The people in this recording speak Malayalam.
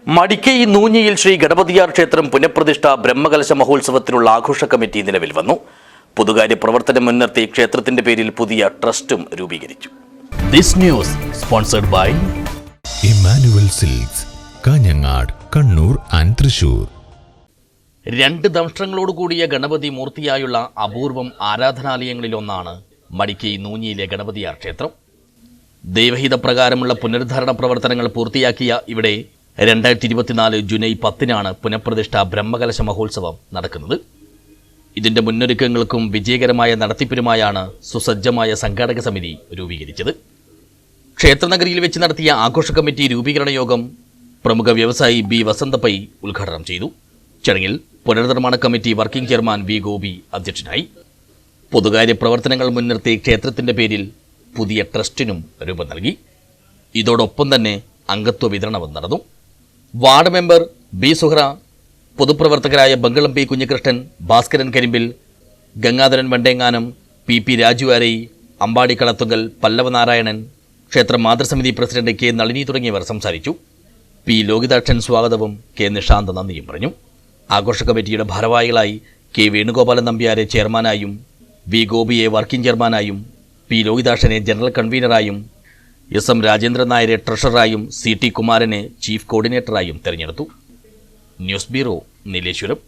മടിക്കൈ നൂഞ്ഞിയിൽ ശ്രീ ഗണപതിയാർ ക്ഷേത്രം പുനഃപ്രതിഷ്ഠ ബ്രഹ്മകലശ മഹോത്സവത്തിനുള്ള ആഘോഷ കമ്മിറ്റി നിലവിൽ വന്നു. പൊതുകാര്യ പ്രവർത്തനം മുൻനിർത്തി ക്ഷേത്രത്തിന്റെ പേരിൽ പുതിയ ട്രസ്റ്റും രൂപീകരിച്ചു. This news sponsored by Emmanuel silks, Kanhangad, Kannur and Thrissur. 2 ദംഷ്ട്രങ്ങളോടുകൂടിയ ഗണപതി മൂർത്തിയായുള്ള അപൂർവം ആരാധനാലയങ്ങളിലൊന്നാണ് മടിക്കൈ നൂഞ്ഞിയിലെ ഗണപതിയാർ ക്ഷേത്രം. ദൈവഹിത പ്രകാരമുള്ള പുനരുദ്ധാരണ പ്രവർത്തനങ്ങൾ പൂർത്തിയാക്കിയ ഇവിടെ 2024 ജൂലൈ 10 പുനഃപ്രതിഷ്ഠ ബ്രഹ്മകലശ മഹോത്സവം നടക്കുന്നത്. ഇതിന്റെ മുന്നൊരുക്കങ്ങൾക്കും വിജയകരമായ നടത്തിപ്പിനുമായാണ് സുസജ്ജമായ സംഘാടക സമിതി രൂപീകരിച്ചത്. ക്ഷേത്രനഗരിയിൽ വെച്ച് നടത്തിയ ആഘോഷ കമ്മിറ്റി രൂപീകരണ യോഗം പ്രമുഖ വ്യവസായി ബി വസന്തപൈ ഉദ്ഘാടനം ചെയ്തു. ചടങ്ങിൽ പുനർനിർമ്മാണ committee working chairman V Gopi അധ്യക്ഷനായി. പൊതുകാര്യ പ്രവർത്തനങ്ങൾ മുൻനിർത്തി ക്ഷേത്രത്തിന്റെ പേരിൽ പുതിയ ട്രസ്റ്റിനും രൂപം നൽകി. ഇതോടൊപ്പം തന്നെ അംഗത്വ വിതരണവും നടന്നു. വാർഡ് മെമ്പർ ബി സുഹ്ര, പൊതുപ്രവർത്തകരായ ബംഗളം പി കുഞ്ഞികൃഷ്ണൻ, ഭാസ്കരൻ കരിമ്പിൽ, ഗംഗാധരൻ വണ്ടേങ്ങാനം, പി രാജു അരൈ, അമ്പാടി കളത്തുങ്കൽ, പല്ലവ നാരായണൻ, ക്ഷേത്ര മാതൃസമിതി പ്രസിഡന്റ് കെ നളിനി തുടങ്ങിയവർ സംസാരിച്ചു. പി ലോകിതാക്ഷൻ സ്വാഗതവും കെ നിഷാന്ത് നന്ദിയും പറഞ്ഞു. ആഘോഷ കമ്മിറ്റിയുടെ ഭാരവാഹികളായി കെ വേണുഗോപാലൻ നമ്പ്യാരെ ചെയർമാനായും, വി ഗോപിയെ വർക്കിംഗ് ചെയർമാനായും, പി ലോകിതാക്ഷനെ ജനറൽ കൺവീനറായും, എം രാജേന്ദ്രൻ നായരെ ട്രഷററായും, സി ടി കുമാരനെ ചീഫ് കോർഡിനേറ്ററായും തെരഞ്ഞെടുത്തു. News bureau, Nileshwaram.